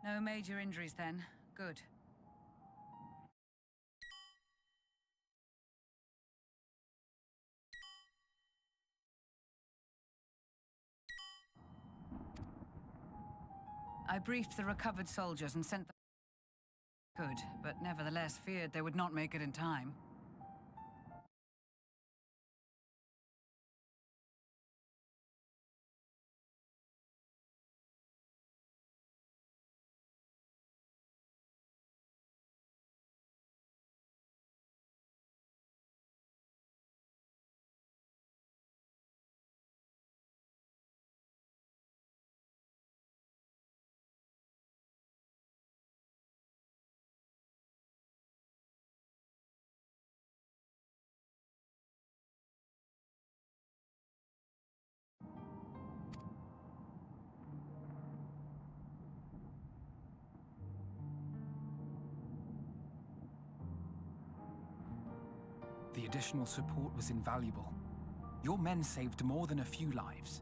No major injuries then. Good. I briefed the recovered soldiers and sent them could, but nevertheless feared they would not make it in time. The additional support was invaluable. Your men saved more than a few lives.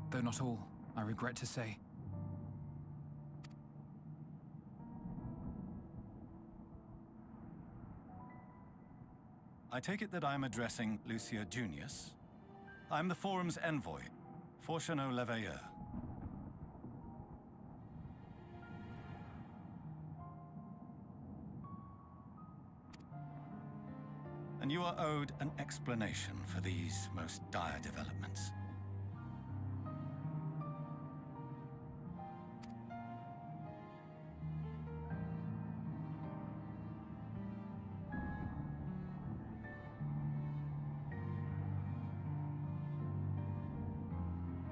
Though not all, I regret to say. I take it that I'm addressing Lucia Junius. I'm the Forum's envoy, Forchano Leveilleur. And you are owed an explanation for these most dire developments.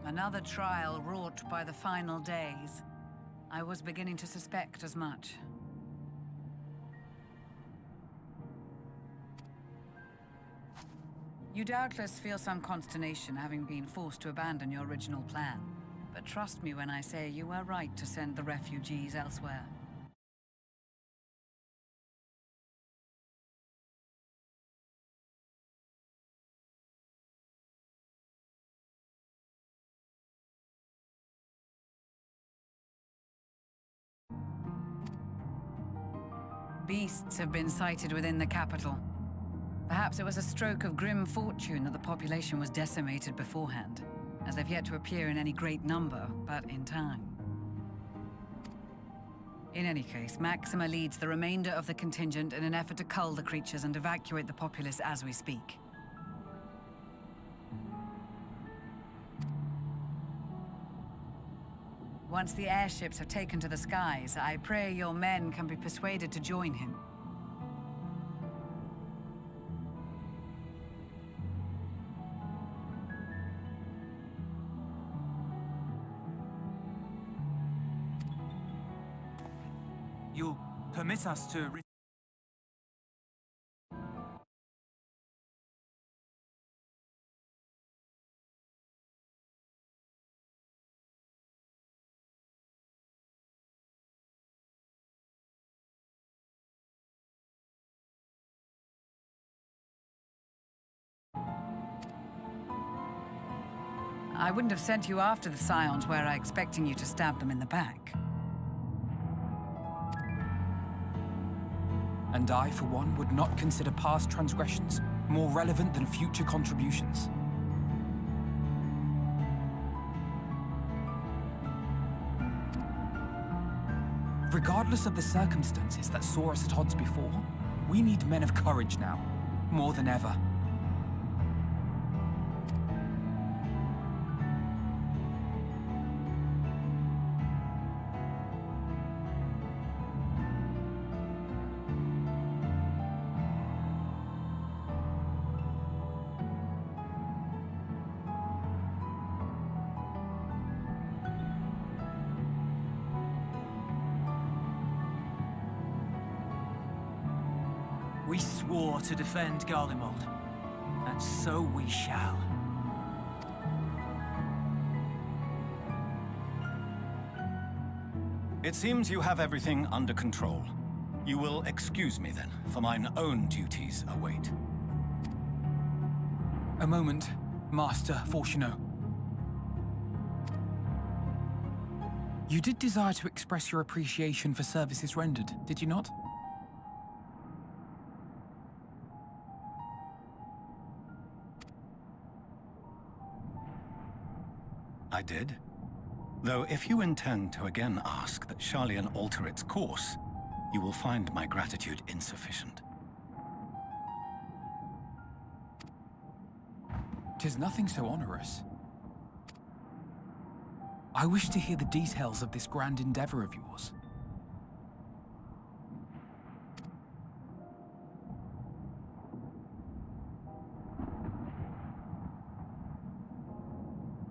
Another trial wrought by the final days. I was beginning to suspect as much. You doubtless feel some consternation having been forced to abandon your original plan. But trust me when I say you were right to send the refugees elsewhere. Beasts have been sighted within the capital. Perhaps it was a stroke of grim fortune that the population was decimated beforehand, as they've yet to appear in any great number, but in time. In any case, Maxima leads the remainder of the contingent in an effort to cull the creatures and evacuate the populace as we speak. Once the airships have taken to the skies, I pray your men can be persuaded to join him. You'll permit us to... I wouldn't have sent you after the Scions were I expecting you to stab them in the back. And I, for one, would not consider past transgressions more relevant than future contributions. Regardless of the circumstances that saw us at odds before, we need men of courage now, more than ever. We swore to defend Garlemald, and so we shall. It seems you have everything under control. You will excuse me then, for mine own duties await. A moment, Master Fortuno. You did desire to express your appreciation for services rendered, did you not? I did. Though if you intend to again ask that Charlian alter its course, you will find my gratitude insufficient. 'Tis nothing so onerous. I wish to hear the details of this grand endeavor of yours.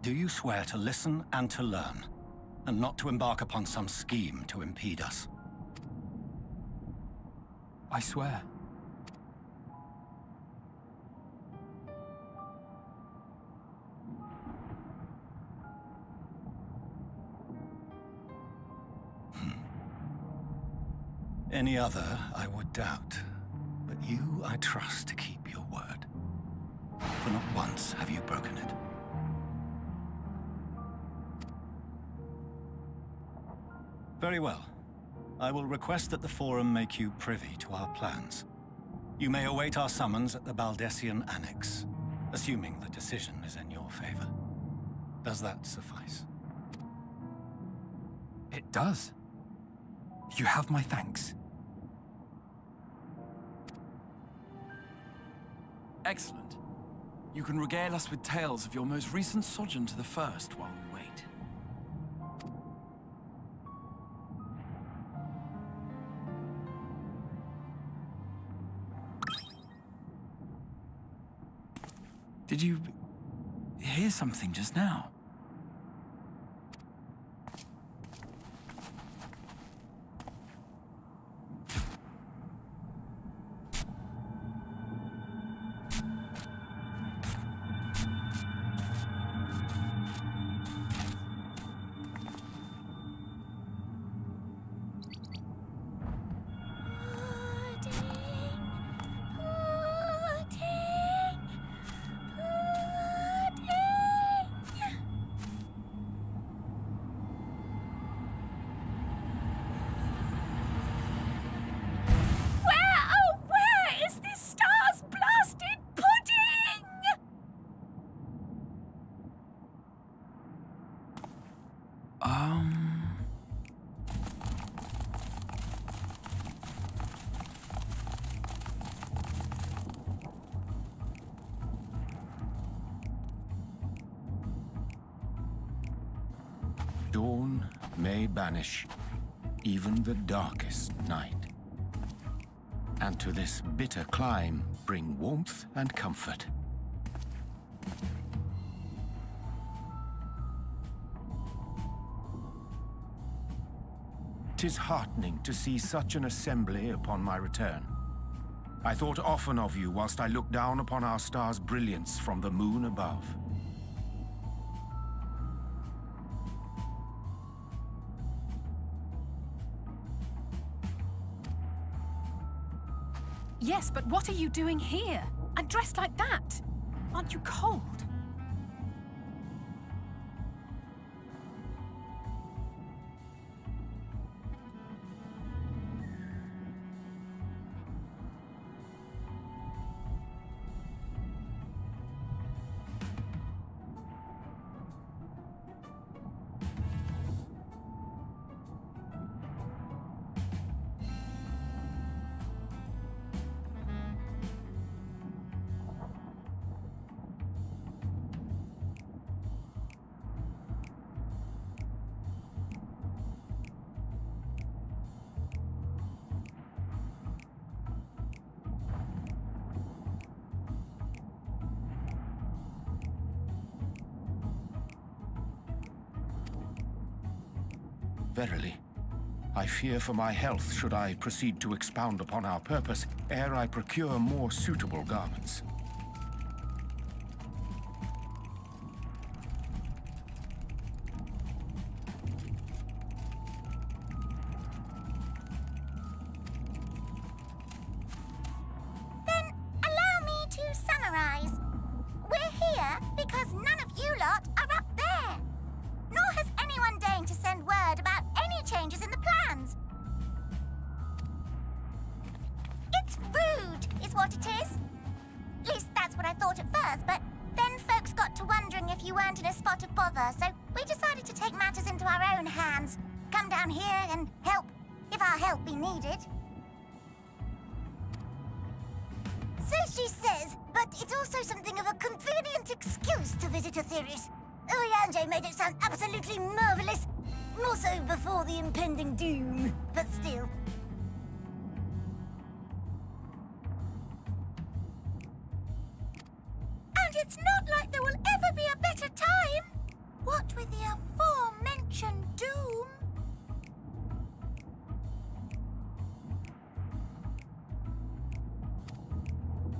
Do you swear to listen and to learn, and not to embark upon some scheme to impede us? I swear. Any other, I would doubt. But you, I trust to keep your word. For not once have you broken it. Very well. I will request that the Forum make you privy to our plans. You may await our summons at the Baldessian Annex, assuming the decision is in your favor. Does that suffice? It does. You have my thanks. Excellent. You can regale us with tales of your most recent sojourn to the First while we wait. Did you hear something just now? Dawn may banish even the darkest night, and to this bitter clime bring warmth and comfort. 'Tis heartening to see such an assembly upon my return. I thought often of you whilst I looked down upon our star's brilliance from the moon above. Yes, but what are you doing here? And dressed like that? Aren't you cold? Verily, I fear for my health should I proceed to expound upon our purpose ere I procure more suitable garments. Then allow me to summarize. We're weren't in a spot of bother, so we decided to take matters into our own hands. Come down here and help, if our help be needed. So she says, but it's also something of a convenient excuse to visit Aetheris. Urianger made it sound absolutely marvelous. More so before the impending doom, but still. And it's not like there will ever be a better time. What with the aforementioned doom?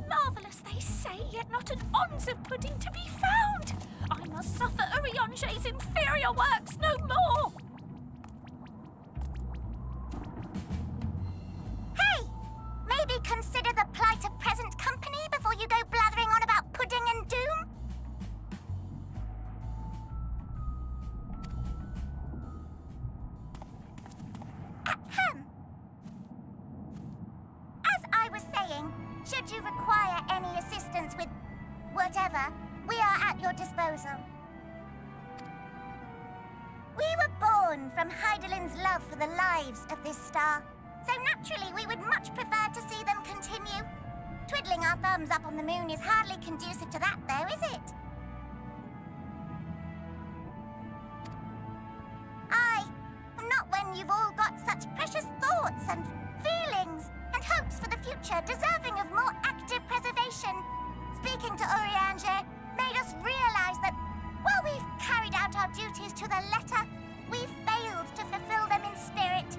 Marvelous, they say, yet not an ounce of pudding to be found. I must suffer Urianger's inferior works no more. Hey! Maybe consider the plight of present company before you go blathering on about pudding and doom? Ahem. As I was saying, should you require any assistance with whatever, we are at your disposal. We were born from Heidelin's love for the lives of this star, so naturally we would much prefer to see them continue. Twiddling our thumbs up on the moon is hardly conducive to that, though, is it? Aye, not when you've all got such precious thoughts and feelings and hopes for the future deserving of more active preservation. Speaking to Urianger made us realize that while we've carried out our duties to the letter, we've failed to fulfill them in spirit.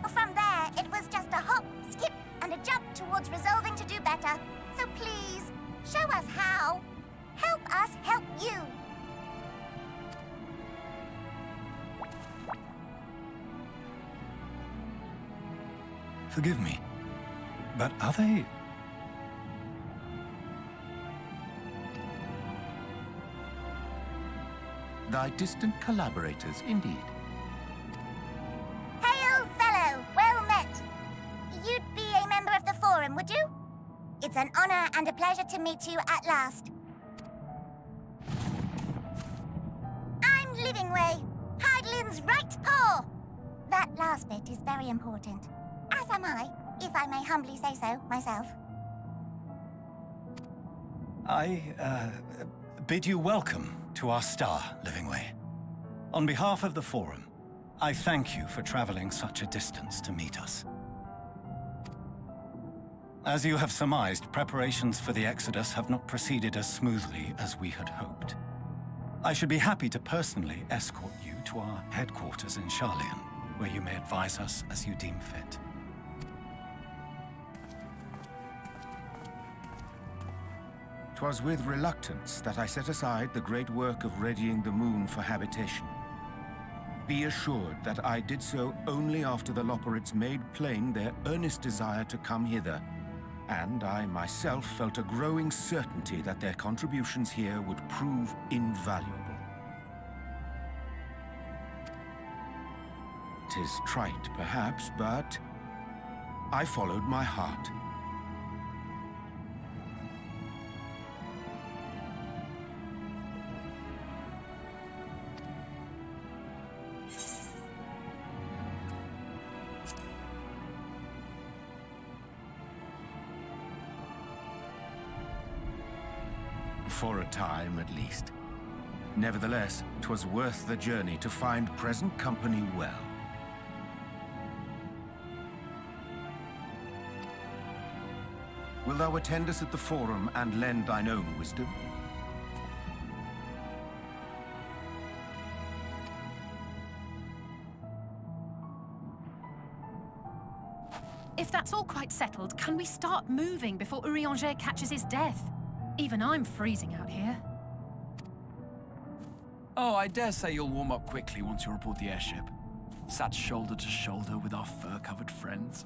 From there, it was just a hop, skip, and a jump towards resolving to do better. So please, show us how. Help us help you. Forgive me, but are they... Thy distant collaborators, indeed. Hail, fellow! Well met! You'd be a member of the Forum, would you? It's an honor and a pleasure to meet you at last. I'm Livingway, Heidelin's right paw. That last bit is very important. As am I, if I may humbly say so myself. I bid you welcome to our star, Livingway. On behalf of the Forum, I thank you for traveling such a distance to meet us. As you have surmised, preparations for the Exodus have not proceeded as smoothly as we had hoped. I should be happy to personally escort you to our headquarters in Sharlayan, where you may advise us as you deem fit. 'Twas with reluctance that I set aside the great work of readying the moon for habitation. Be assured that I did so only after the Loperites made plain their earnest desire to come hither, and I myself felt a growing certainty that their contributions here would prove invaluable. 'Tis trite, perhaps, but I followed my heart. For a time, at least. Nevertheless, 'twas worth the journey to find present company well. Wilt thou attend us at the Forum and lend thine own wisdom? If that's all quite settled, can we start moving before Urianger catches his death? Even I'm freezing out here. Oh, I dare say you'll warm up quickly once you're aboard the airship. Sat shoulder to shoulder with our fur-covered friends.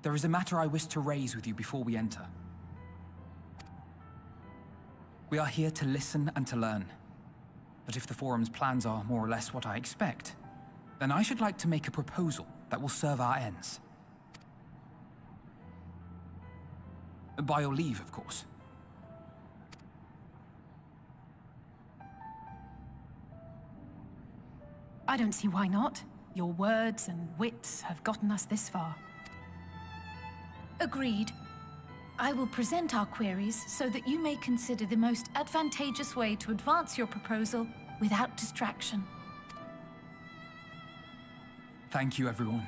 There is a matter I wish to raise with you before we enter. We are here to listen and to learn. But if the Forum's plans are more or less what I expect, then I should like to make a proposal that will serve our ends. By your leave, of course. I don't see why not. Your words and wits have gotten us this far. Agreed. I will present our queries so that you may consider the most advantageous way to advance your proposal without distraction. Thank you, everyone.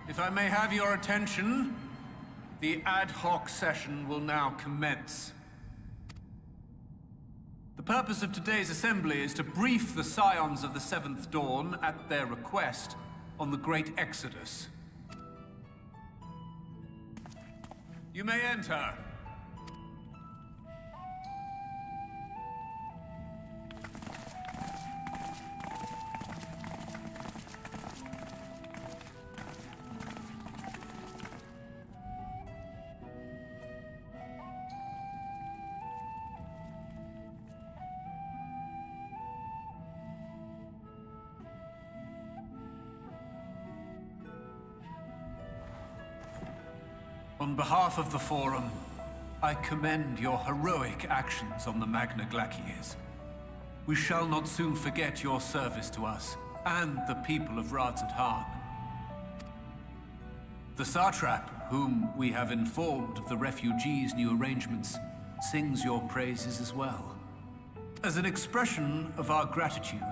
If I may have your attention, the ad hoc session will now commence. The purpose of today's assembly is to brief the Scions of the Seventh Dawn, at their request, on the Great Exodus. You may enter. On behalf of the Forum, I commend your heroic actions on the Magna Glaciers. We shall not soon forget your service to us and the people of Radzat-Han. The Satrap, whom we have informed of the refugees' new arrangements, sings your praises as well. As an expression of our gratitude,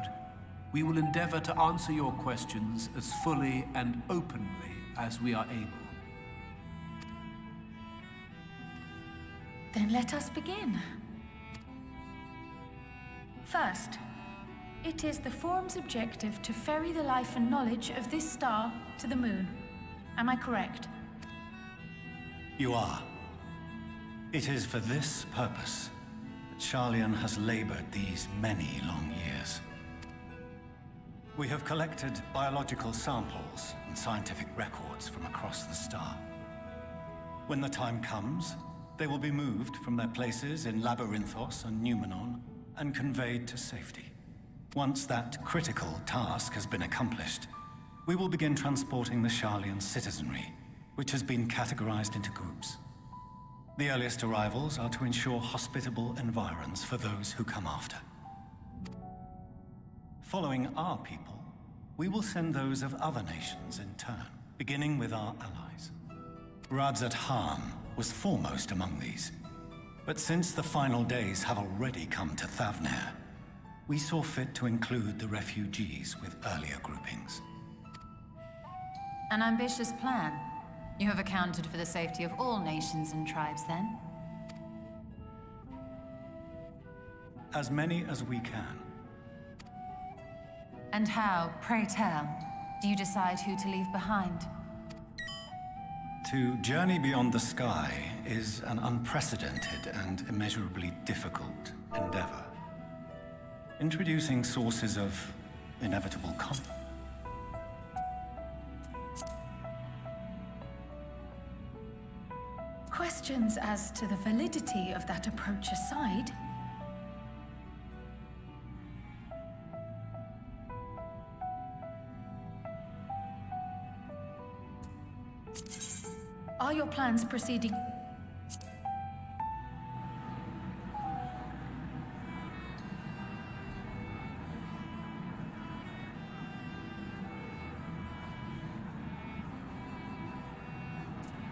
we will endeavor to answer your questions as fully and openly as we are able. Then let us begin. First, it is the Forum's objective to ferry the life and knowledge of this star to the moon. Am I correct? You are. It is for this purpose that Sharlayan has labored these many long years. We have collected biological samples and scientific records from across the star. When the time comes, they will be moved from their places in Labyrinthos and Numenon and conveyed to safety. Once that critical task has been accomplished, we will begin transporting the Sharlayan citizenry, which has been categorized into groups. The earliest arrivals are to ensure hospitable environs for those who come after. Following our people, we will send those of other nations in turn, beginning with our allies. Radzat-Han was foremost among these. But since the final days have already come to Thavnair, we saw fit to include the refugees with earlier groupings. An ambitious plan. You have accounted for the safety of all nations and tribes, then? As many as we can. And how, pray tell, do you decide who to leave behind? To journey beyond the sky is an unprecedented and immeasurably difficult endeavor. Introducing sources of inevitable conflict. Questions as to the validity of that approach aside, are your plans proceeding?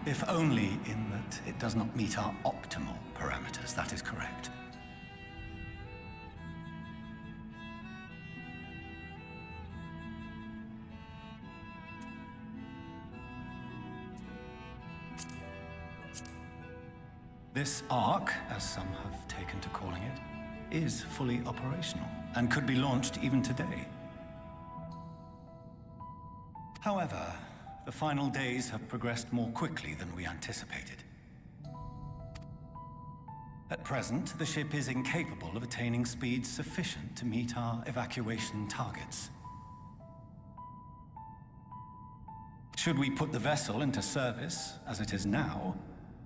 If only in that it does not meet our optimal parameters, that is correct. This Ark, as some have taken to calling it, is fully operational and could be launched even today. However, the final days have progressed more quickly than we anticipated. At present, the ship is incapable of attaining speeds sufficient to meet our evacuation targets. Should we put the vessel into service, as it is now,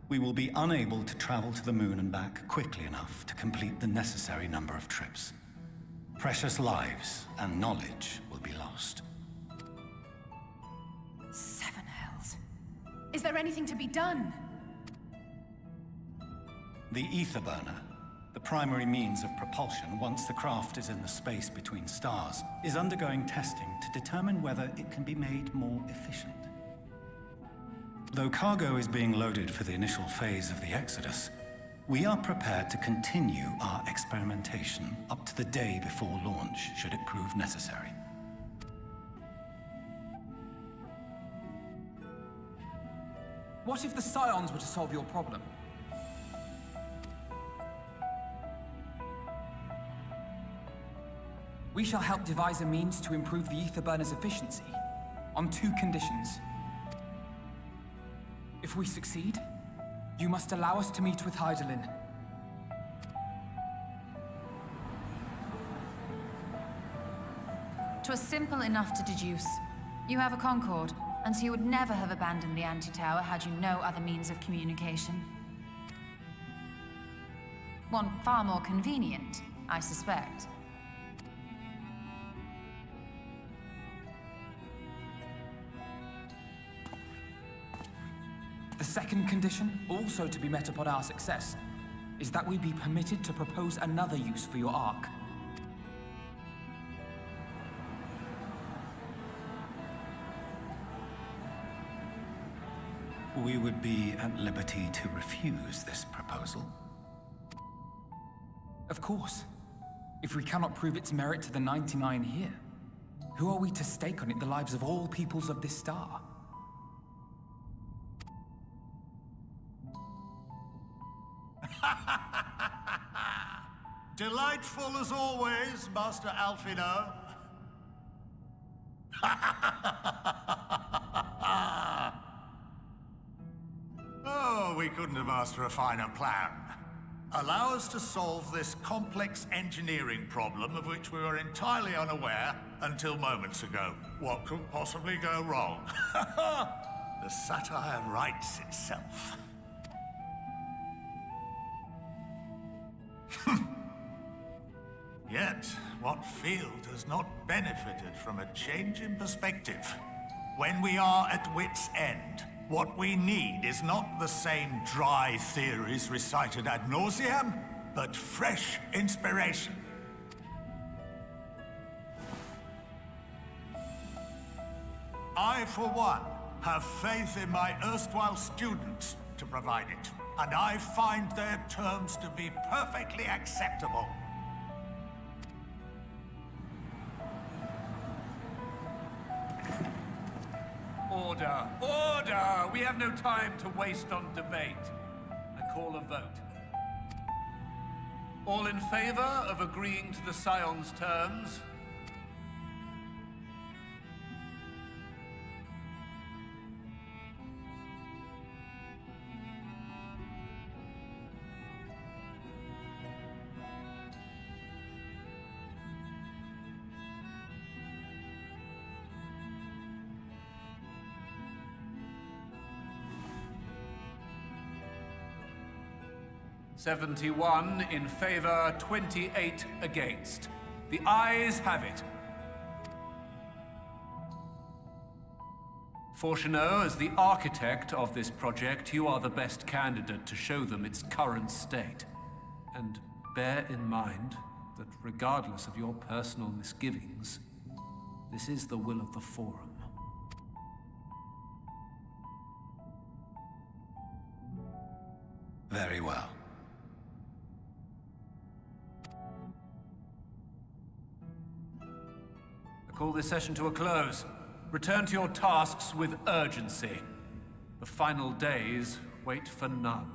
we will be unable to travel to the moon and back quickly enough to complete the necessary number of trips. Precious lives and knowledge will be lost. Seven hells. Is there anything to be done? The ether burner, the primary means of propulsion once the craft is in the space between stars, is undergoing testing to determine whether it can be made more efficient. Though cargo is being loaded for the initial phase of the Exodus, we are prepared to continue our experimentation up to the day before launch, should it prove necessary. What if the Scions were to solve your problem? We shall help devise a means to improve the ether burner's efficiency, on 2 conditions. If we succeed, you must allow us to meet with Hydaelyn. 'Twas simple enough to deduce. You have a Concord, and so you would never have abandoned the anti-tower had you no other means of communication. One far more convenient, I suspect. The second condition, also to be met upon our success, is that we be permitted to propose another use for your Ark. We would be at liberty to refuse this proposal. Of course. If we cannot prove its merit to the 99 here, who are we to stake on it the lives of all peoples of this star? Delightful as always, Master Alfino. Oh, we couldn't have asked for a finer plan. Allow us to solve this complex engineering problem of which we were entirely unaware until moments ago. What could possibly go wrong? The satire writes itself. Yet, what field has not benefited from a change in perspective? When we are at wit's end, what we need is not the same dry theories recited ad nauseam, but fresh inspiration. I, for one, have faith in my erstwhile students to provide it, and I find their terms to be perfectly acceptable. Order! Order! We have no time to waste on debate. I call a vote. All in favor of agreeing to the Scion's terms? "71 in favor, 28 against. The ayes have it. Fortuneau, as the architect of this project, you are the best candidate to show them its current state. And bear in mind that regardless of your personal misgivings, this is the will of the Forum. Very well. Call this session to a close. Return to your tasks with urgency. The final days wait for none.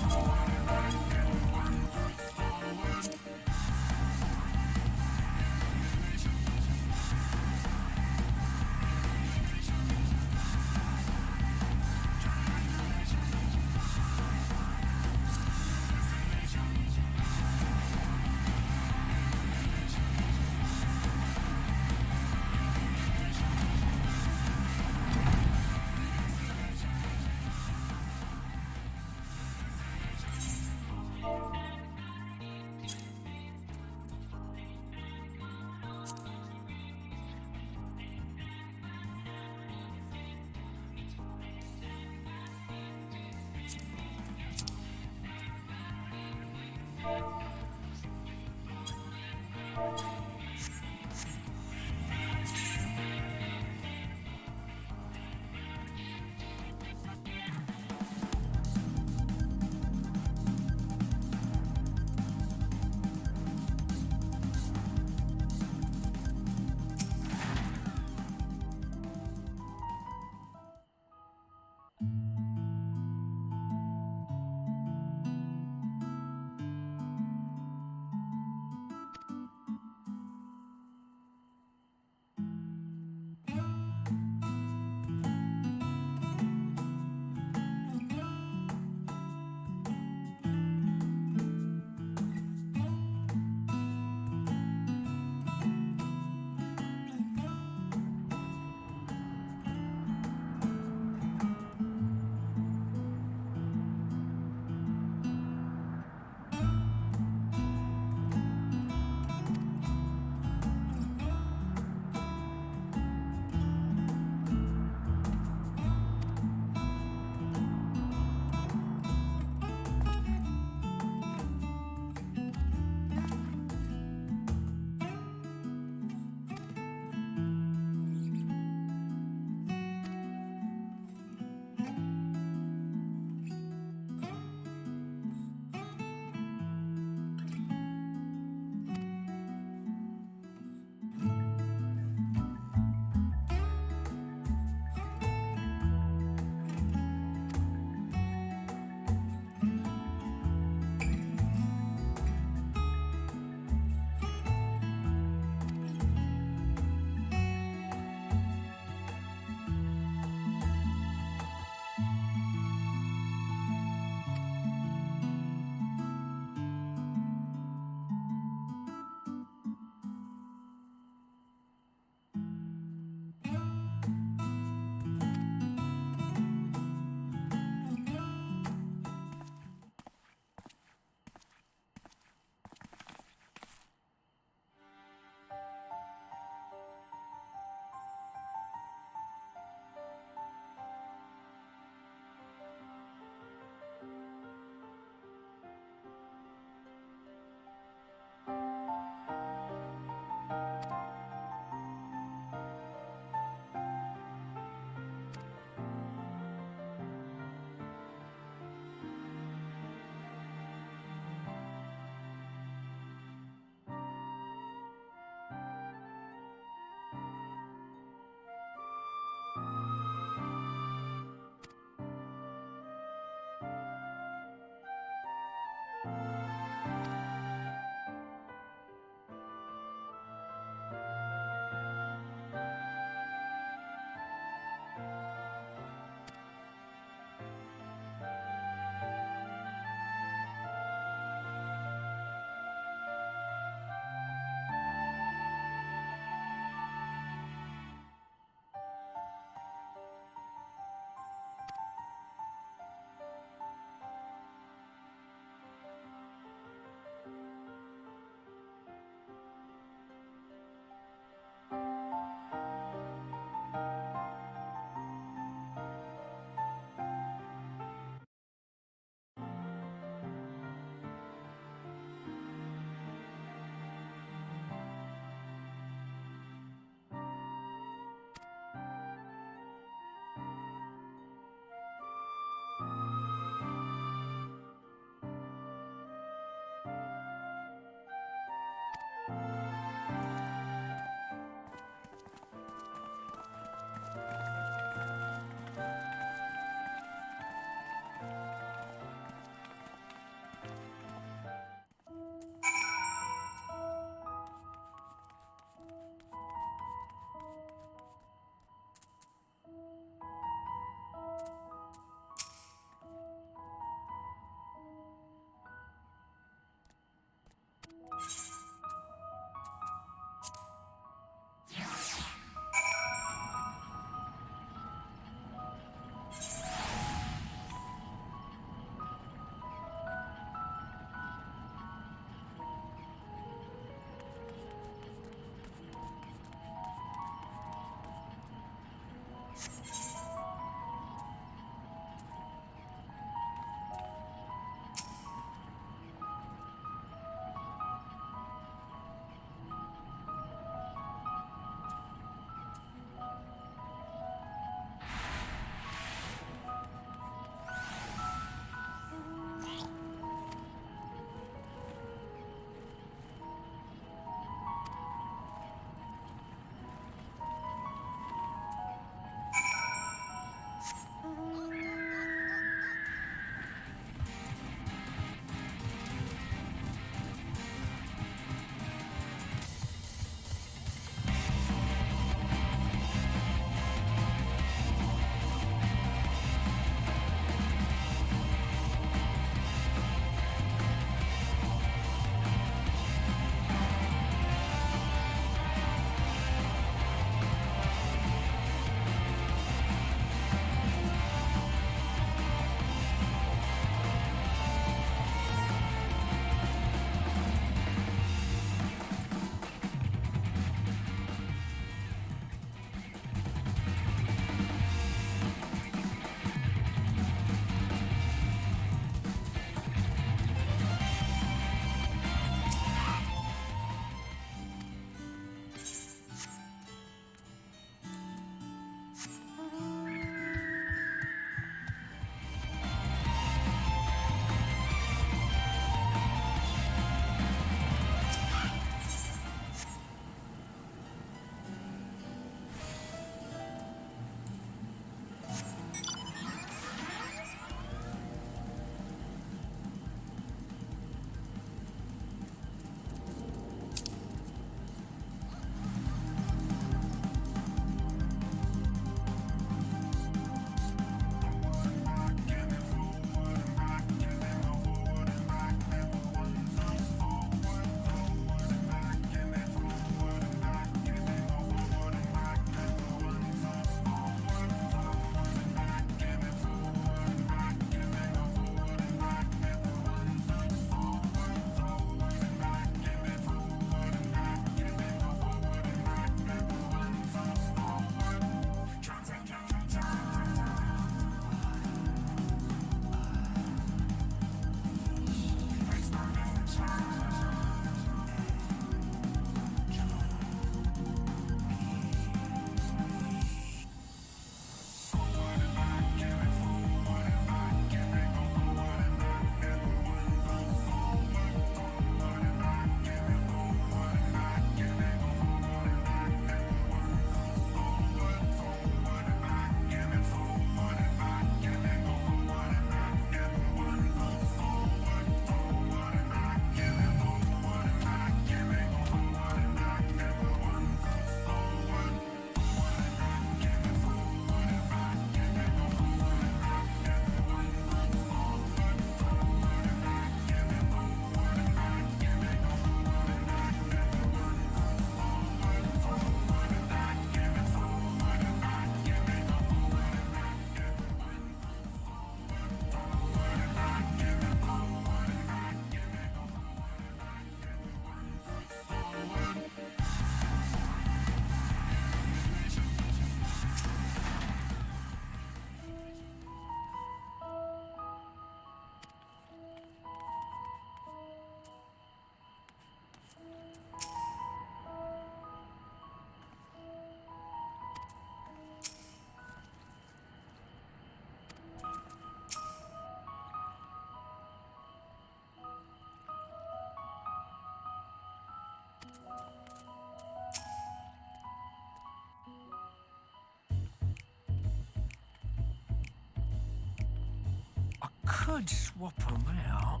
Could swap them out.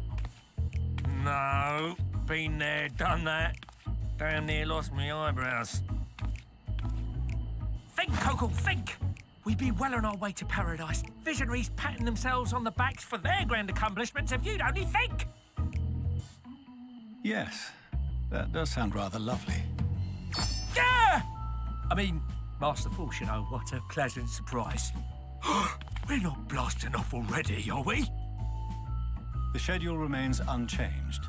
No, been there, done that. Damn near lost my eyebrows. Think, Coco, think! We be well on our way to paradise. Visionaries patting themselves on the backs for their grand accomplishments if you'd only think! Yes, that does sound rather lovely. Yeah! I mean, masterful, you know, what a pleasant surprise. We're not blasting off already, are we? The schedule remains unchanged,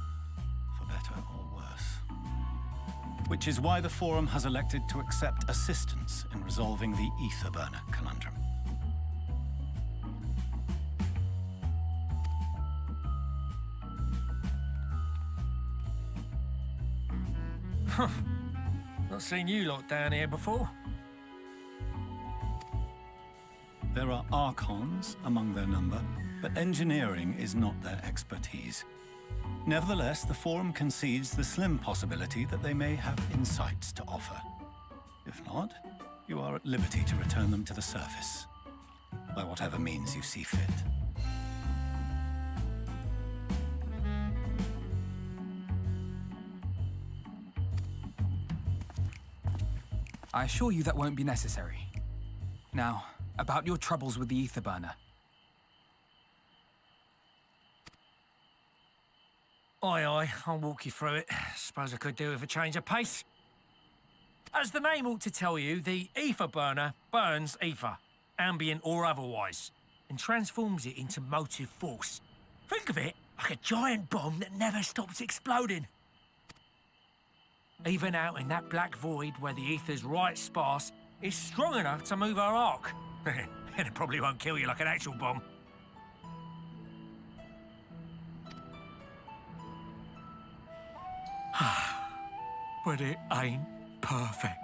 for better or worse. which is why the Forum has elected to accept assistance in resolving the ether burner conundrum. Not seen you lot down here before. There are Archons among their number, but engineering is not their expertise. Nevertheless, the Forum concedes the slim possibility that they may have insights to offer. If not, you are at liberty to return them to the surface, by whatever means you see fit. I assure you that won't be necessary. Now, about your troubles with the ether burner. Aye, I'll walk you through it. Suppose I could do with a change of pace. As the name ought to tell you, the ether burner burns ether, ambient or otherwise, and transforms it into motive force. Think of it like a giant bomb that never stops exploding. Even out in that black void where the ether's right sparse, it's strong enough to move our arc. And it probably won't kill you like an actual bomb. But it ain't perfect.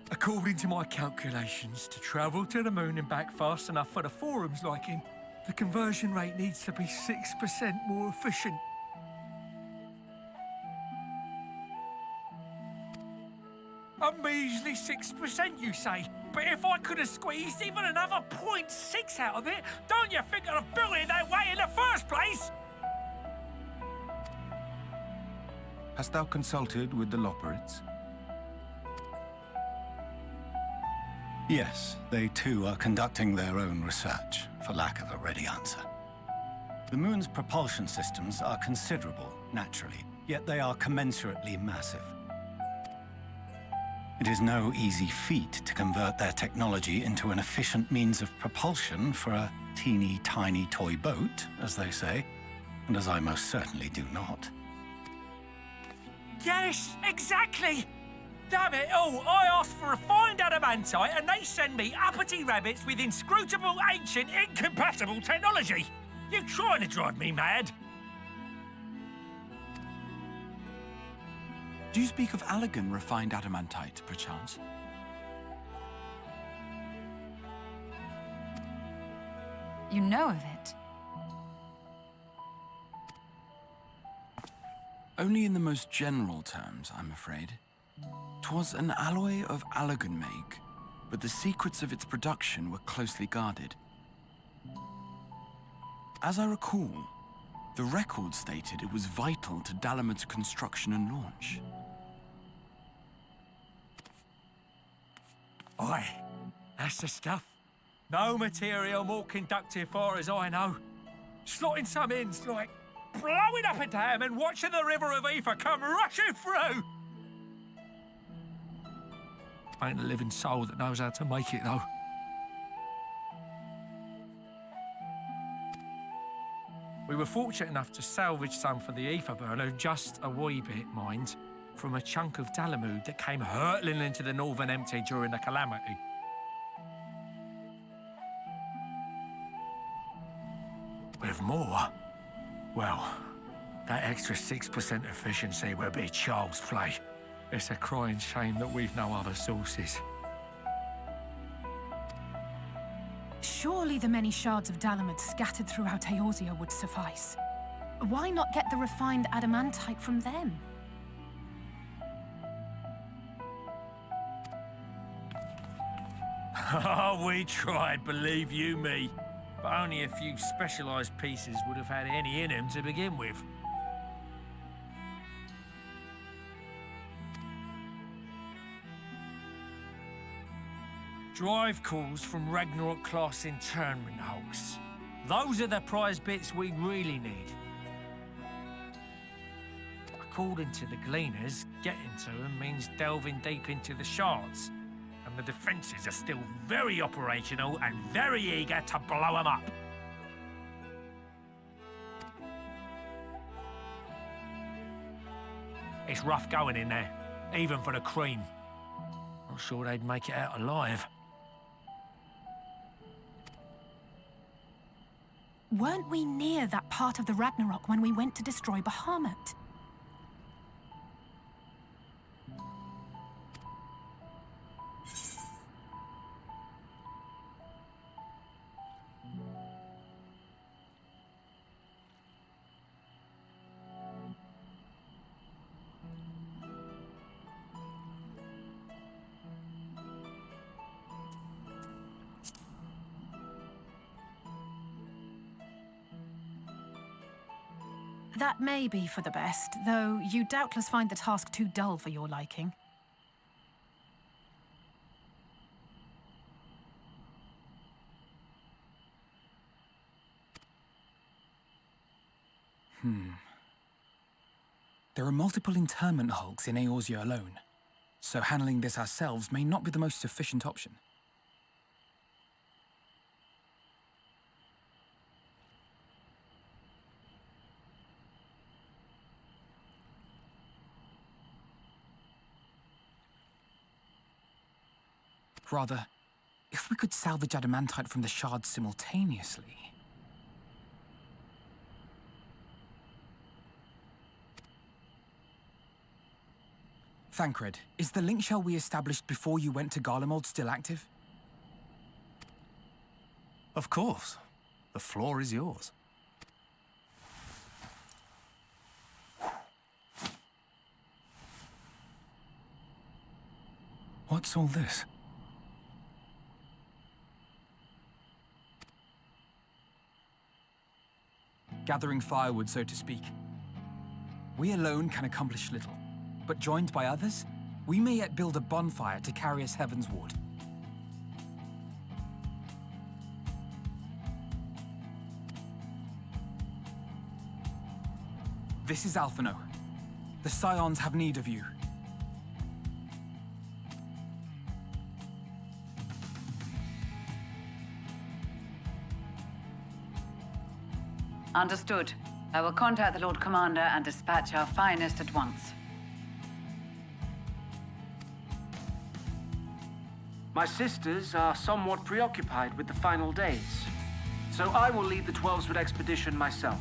According to my calculations, to travel to the moon and back fast enough for the Forum's liking, the conversion rate needs to be 6% more efficient. A measly 6%, you say? But if I could have squeezed even another 0.6 out of it, don't you think I'd have built it that way in the first place? Hast thou consulted with the Loperids? Yes, they too are conducting their own research, for lack of a ready answer. The moon's propulsion systems are considerable, naturally, yet they are commensurately massive. It is no easy feat to convert their technology into an efficient means of propulsion for a teeny tiny toy boat, as they say, and as I most certainly do not. Yes, exactly! Damn it all, I asked for refined adamantite and they send me uppity rabbits with inscrutable, ancient, incompatible technology! You're trying to drive me mad! Do you speak of Allegan refined adamantite, perchance? You know of it? Only in the most general terms, I'm afraid. 'Twas an alloy of Allegan make, but the secrets of its production were closely guarded. As I recall, the record stated it was vital to Dalamud's construction and launch. Aye, that's the stuff. No material more conductive far as I know. Slotting some in's like blowing up a dam and watching the river of ether come rushing through. Ain't a living soul that knows how to make it, though. We were fortunate enough to salvage some for the ether burner, just a wee bit, mind, from a chunk of Dalamud that came hurtling into the Northern Empty during the calamity. With more, well, that extra 6% efficiency would be child's play. It's a crying shame that we've no other sources. Surely the many shards of Dalamud scattered throughout Eorzea would suffice. Why not get the refined adamantite from them? Oh, we tried, believe you me. But only a few specialised pieces would have had any in them to begin with. Drive calls from Ragnarok-class internment hulks. Those are the prize bits we really need. According to the Gleaners, getting to them means delving deep into the shards. And the defences are still very operational and very eager to blow them up. It's rough going in there, even for the cream. Not sure they'd make it out alive. Weren't we near that part of the Ragnarok when we went to destroy Bahamut? That may be for the best, though you doubtless find the task too dull for your liking. There are multiple internment hulks in Eorzea alone, so handling this ourselves may not be the most efficient option. Rather, if we could salvage adamantite from the shards simultaneously... Thancred, is the link shell we established before you went to Garlemald still active? Of course. The floor is yours. What's all this? Gathering firewood, so to speak. We alone can accomplish little, but joined by others, we may yet build a bonfire to carry us heavensward. This is Alphino. The Scions have need of you. Understood. I will contact the Lord Commander and dispatch our finest at once. My sisters are somewhat preoccupied with the final days, so I will lead the 12-Sword expedition myself.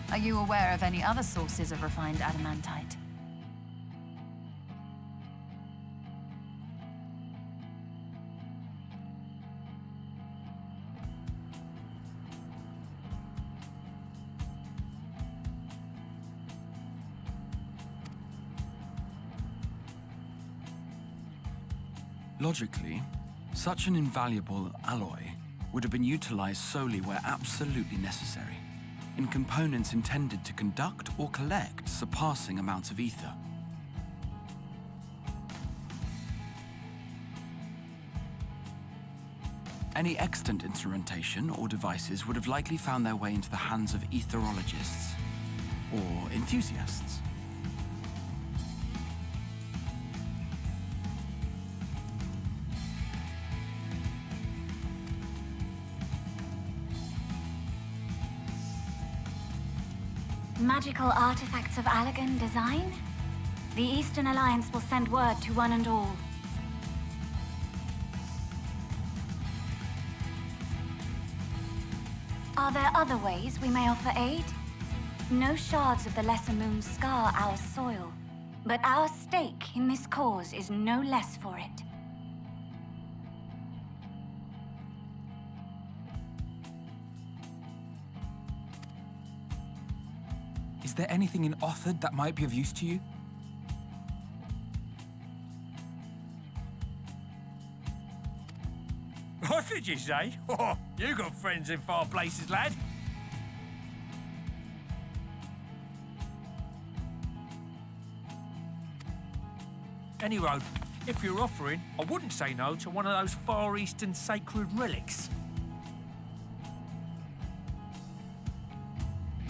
Are you aware of any other sources of refined adamantite? Logically, such an invaluable alloy would have been utilized solely where absolutely necessary, in components intended to conduct or collect surpassing amounts of ether. Any extant instrumentation or devices would have likely found their way into the hands of etherologists or enthusiasts. Magical artifacts of Allagan design? The Eastern Alliance will send word to one and all. Are there other ways we may offer aid? No shards of the Lesser Moon scar our soil, but our stake in this cause is no less for it. Is there anything in Othard that might be of use to you? What did you say? Oh, you got friends in far places, lad. Any road. If you're offering, I wouldn't say no to one of those Far Eastern sacred relics.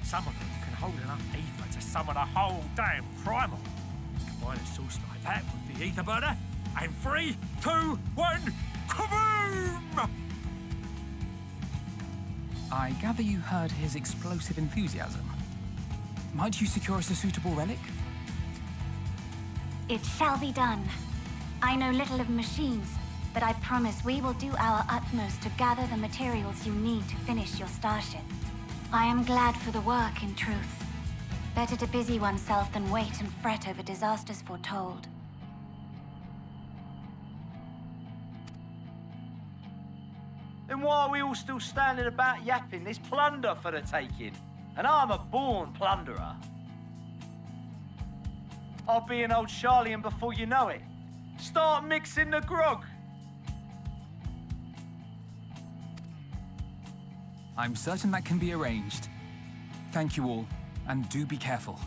Some of them can hold enough ether to summon a whole damn primal. Combine a source like that with the ether burner, and 3, 2, 1, kaboom! I gather you heard his explosive enthusiasm. Might you secure us a suitable relic? It shall be done. I know little of machines, but I promise we will do our utmost to gather the materials you need to finish your starship. I am glad for the work, in truth. Better to busy oneself than wait and fret over disasters foretold. Then why are we all still standing about yapping? There's plunder for the taking, and I'm a born plunderer. I'll be an old Charlian before you know it. Start mixing the grog. I'm certain that can be arranged. Thank you all, and do be careful.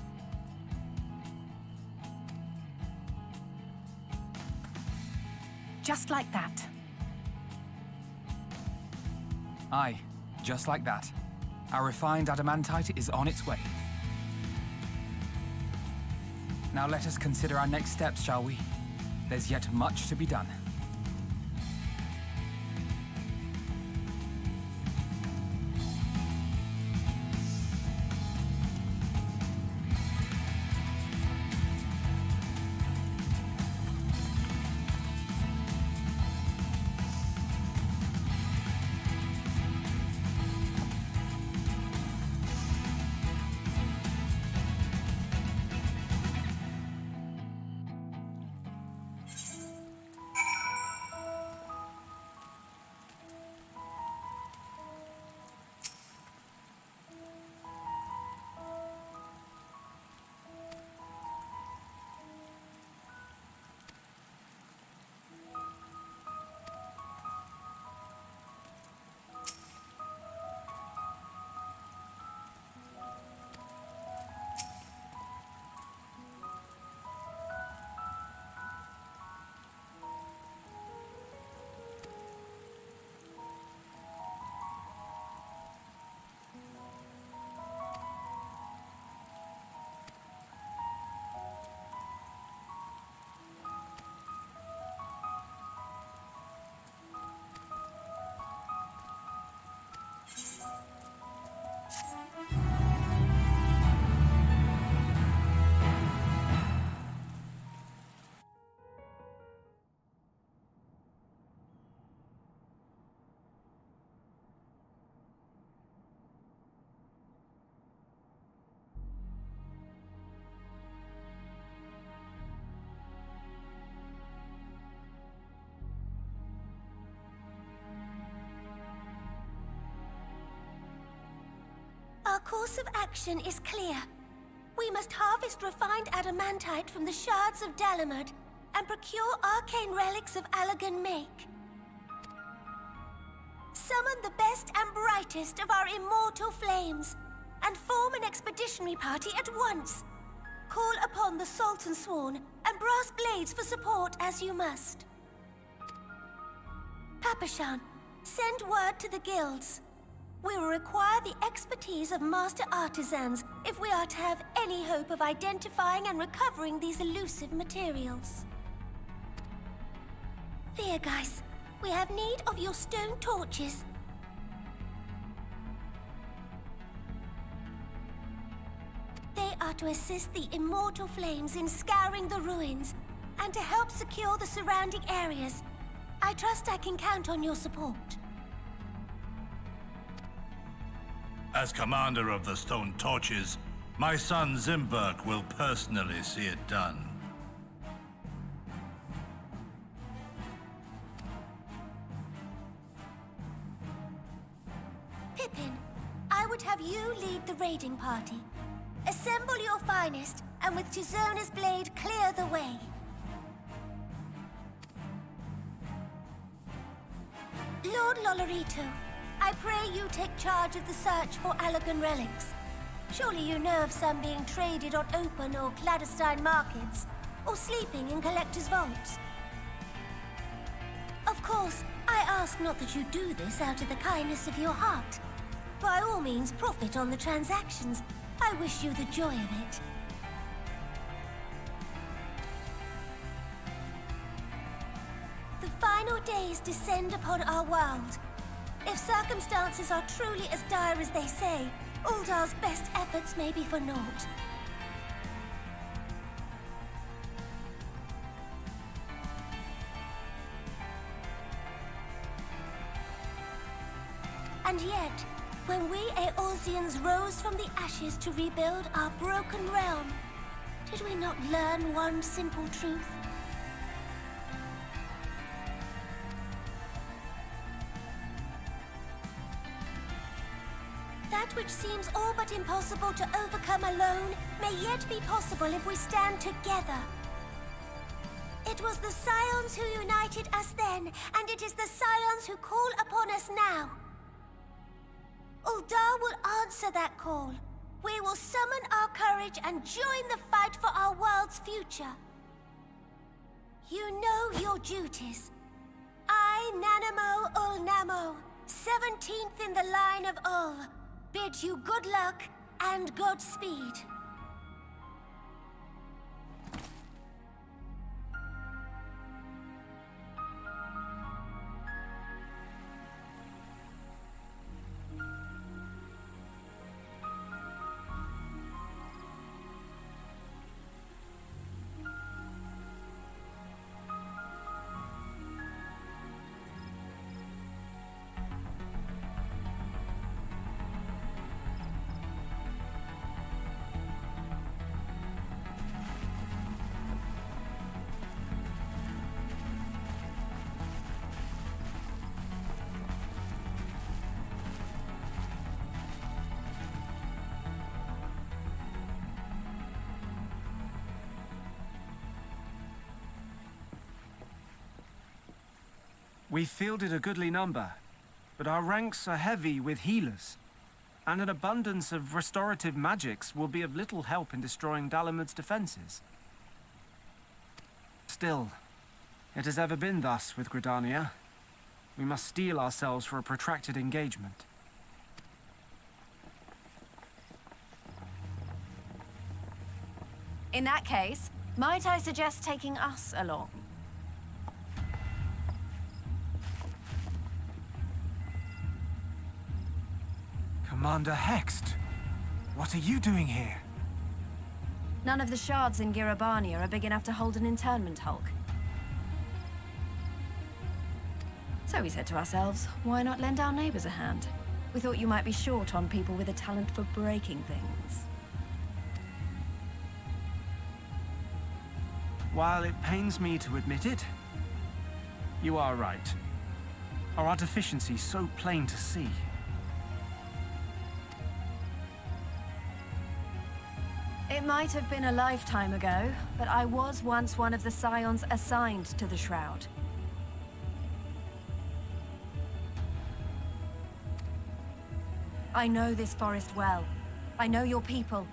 Just like that. Aye, just like that. Our refined adamantite is on its way. Now let us consider our next steps, shall we? There's yet much to be done. Our course of action is clear. We must harvest refined adamantite from the shards of Dalamud and procure arcane relics of Allagan make. Summon the best and brightest of our immortal flames and form an expeditionary party at once. Call upon the Sultan Sworn and Brass Blades for support as you must. Papashan, send word to the guilds. We will require the expertise of master artisans if we are to have any hope of identifying and recovering these elusive materials. Viergeist, we have need of your stone torches. They are to assist the immortal flames in scouring the ruins and to help secure the surrounding areas. I trust I can count on your support. As commander of the Stone Torches, my son Zimberk will personally see it done. Pippin, I would have you lead the raiding party. Assemble your finest, and with Chizona's blade, clear the way. Lord Lolorito, I pray you take charge of the search for Allagan relics. Surely you know of some being traded on open or clandestine markets, or sleeping in collectors' vaults. Of course, I ask not that you do this out of the kindness of your heart. By all means, profit on the transactions. I wish you the joy of it. The final days descend upon our world. If circumstances are truly as dire as they say, Uldar's best efforts may be for naught. And yet, when we Eorzeans rose from the ashes to rebuild our broken realm, did we not learn one simple truth? That which seems all but impossible to overcome alone may yet be possible if we stand together. It was the Scions who united us then, and it is the Scions who call upon us now. Uldar will answer that call. We will summon our courage and join the fight for our world's future. You know your duties. I, Nanamo Ulnamo, 17th in the line of Ul, bid you good luck and Godspeed. We fielded a goodly number, but our ranks are heavy with healers, and an abundance of restorative magics will be of little help in destroying Dalamud's defenses. Still, it has ever been thus with Gridania. We must steel ourselves for a protracted engagement. In that case, might I suggest taking us along? Commander Hext, what are you doing here? None of the shards in Girabania are big enough to hold an internment hulk. So we said to ourselves, why not lend our neighbors a hand? We thought you might be short on people with a talent for breaking things. While it pains me to admit it, you are right. Our deficiencies so plain to see. It might have been a lifetime ago, but I was once one of the Scions assigned to the Shroud. I know this forest well. I know your people.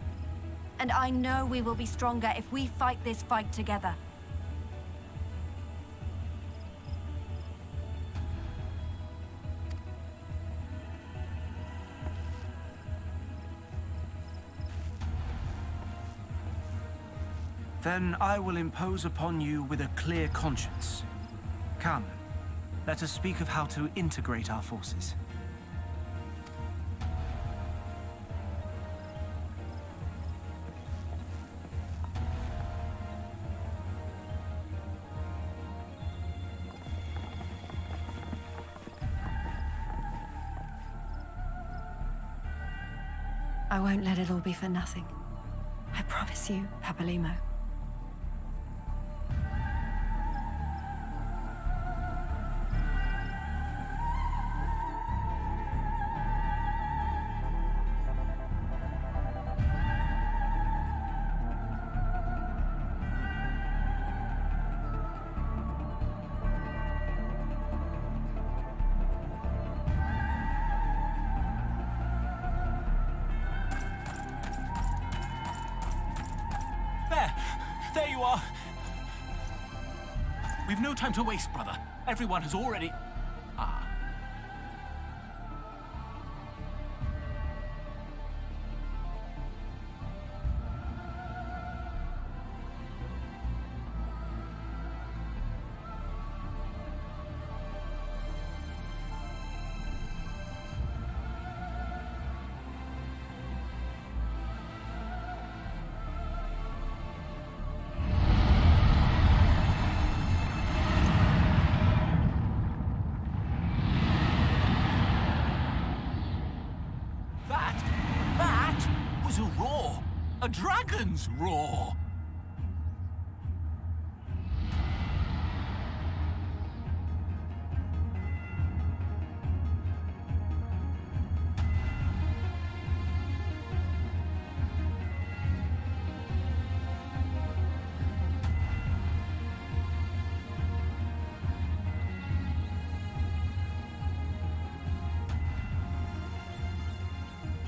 And I know we will be stronger if we fight this fight together. Then I will impose upon you with a clear conscience. Come, let us speak of how to integrate our forces. I won't let it all be for nothing. I promise you, Papalimo. There you are. We've no time to waste, brother. Everyone has already... Ah. That was a roar. A dragon's roar.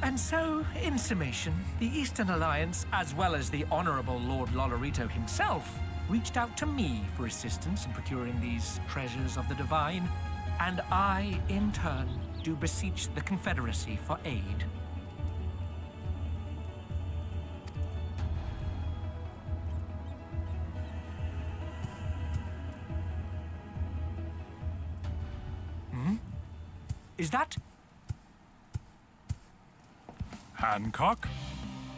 And so, in summation, the Eastern Alliance, as well as the Honorable Lord Lolorito himself, reached out to me for assistance in procuring these treasures of the divine, and I, in turn, do beseech the Confederacy for aid. Is that... Hancock?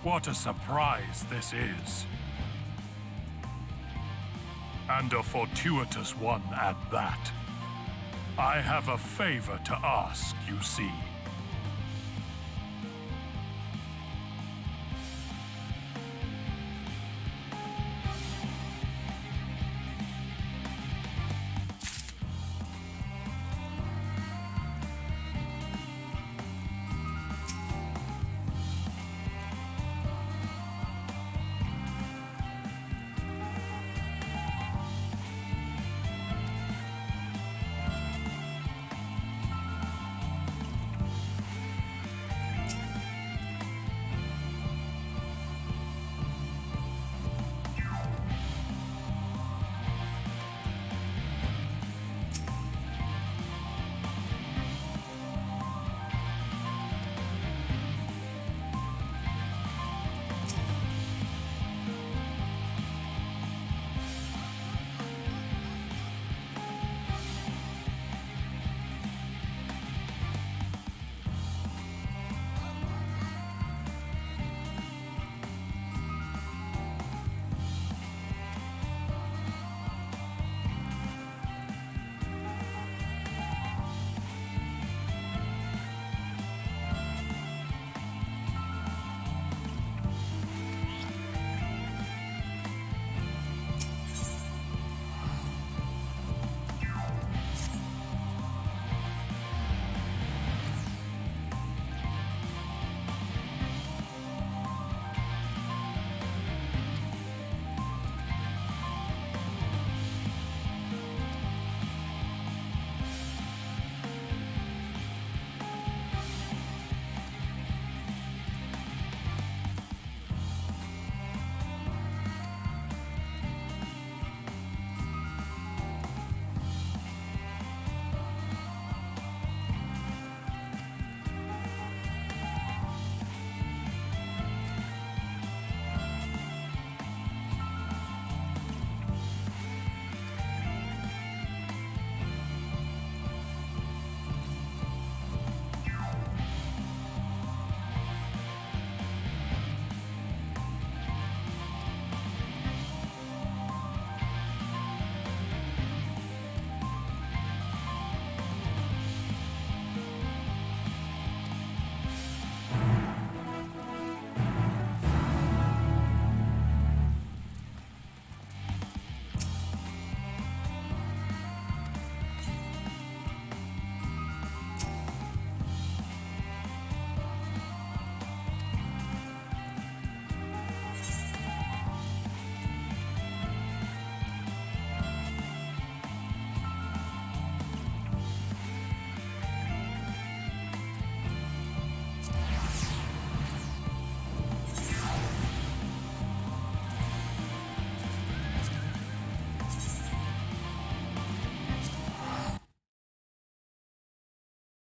What a surprise this is. And a fortuitous one at that. I have a favor to ask, you see.